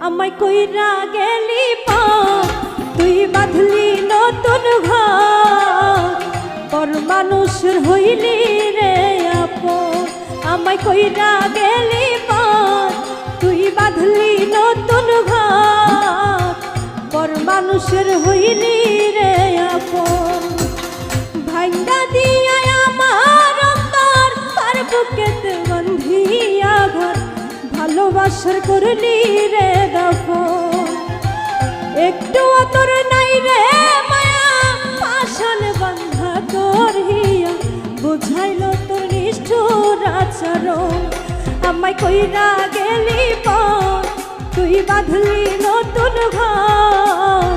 আমায় কইরা গেলি তুই বাঁধলি নতুন ঘর পর মানুষের হইলি রে আপন। আমায় কইরা গেলি তুই বাঁধলি নতুন ঘর পর মানুষের হইলি রে আপন। ভাঙ্গা দিয়া আমার অন্তর তার বুকেতে বান্ধিয়া ঘর ভালোবাসার করলি রে দফন। একটু তোর নাই রে মায়া পাশান বান্ধা তোর হিয়া বুঝাইল তোর নিষ্ঠুর আচরণ। আমায় কইরা গেলি তুই বাঁধলি নতুন ঘর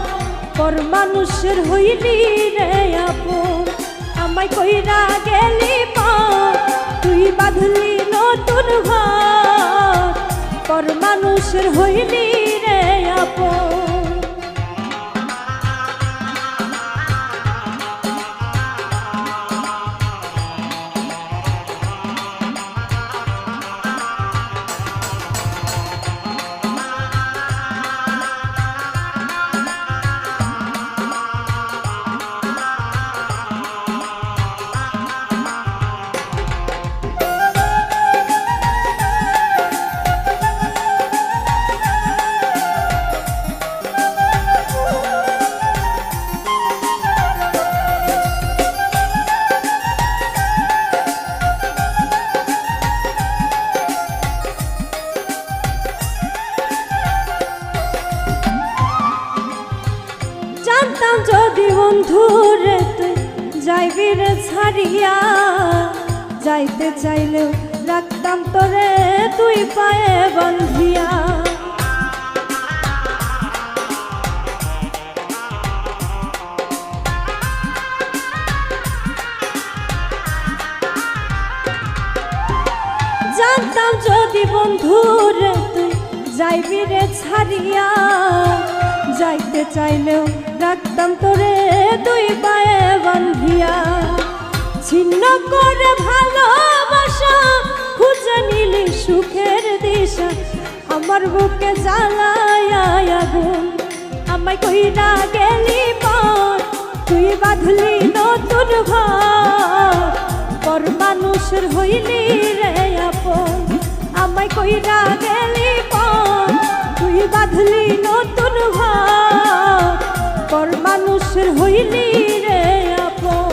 পর মানুষের হইলি রে আপন। আমায় কইরা গেলি তুই বাঁধলি নতুন ঘর পর মানুষের হইলি রে আপন। জানতাম যদি বন্ধুরে তুই যাইবি রে ছাড়িয়া, যাইতে চাইলেও রাখতাম তোরে তুই পায়ে বন্ধিয়া। জানতাম যদি বন্ধুরে তুই যাইবি রে ছাড়িয়া, যাইতে চাইলেও রাখতাম তোরে দুই পায়ে বান্ধিয়া। ছিন্ন করে ভালোবাসা খুঁজে নিলি সুখের দিশা আমার বুকে জ্বালায় আগুন। আমায় কইরা গেলি তুই বাঁধলি নতুন ঘর পর মানুষের হইলি রে আপন। আমায় কইরা গেলি তুই বাঁধলি নতুন ঘর পর মানুষের হইলি রে আপন।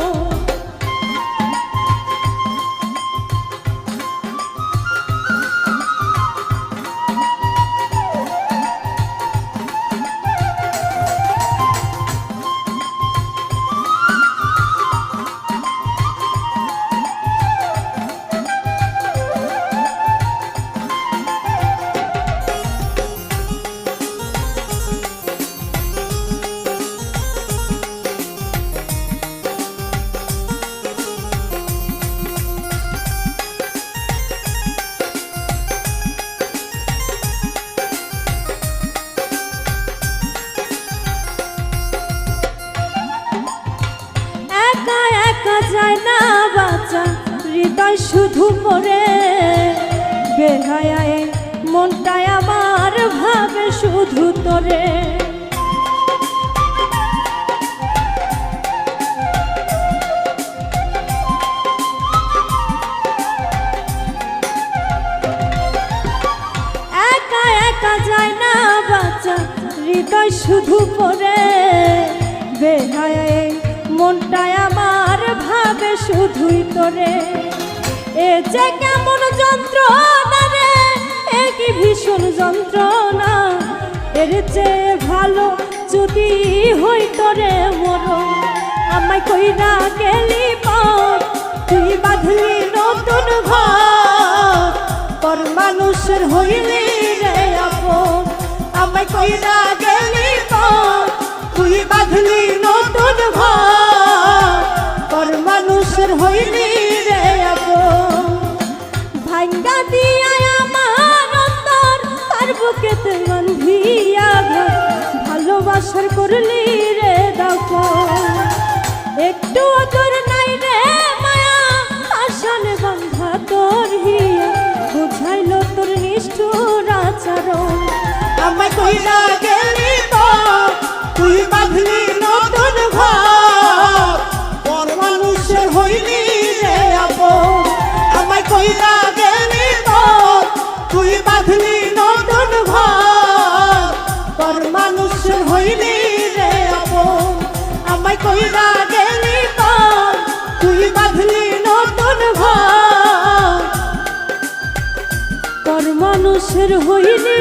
যায় না বাঁচা হৃদয় শুধু পড়ে বেহায়ায় মনটায় আমার ভাবে শুধু তোরে। একা একা যায় না বাঁচা হৃদয় শুধু পড়ে বেহায়ায় মনটায় আমার ভাবে শুধুই তোরে। এ যে কেমন যন্ত্রণা রে, এ কি ভীষণ যন্ত্রণা, এর চেয়ে ভালো যদি হই তোরে মরণ। আমায় কইরা গেলি তুই বাঁধলি নতুন ঘর পর মানুষের হইলি রে আপন। আমায় কইরা গেলি তুই বাঁধলি নতুন ঘর পর মানুষের হইলি রে আপন। ভাঙ্গা দিয়া আমার অন্তর তার বুকেতে বান্ধিয়া ঘর ভালোবাসার করলি রে দফন। একটু তোর নাই রে মায়া আশানে বান্ধা তোর হিয়া বুঝাইল তোর নিষ্ঠুর মানুষের হইলি রে আপন, আমায় কইরা গেলি পর, তুই বাঁধলি নতুন ঘর। পর মানুষের হইলি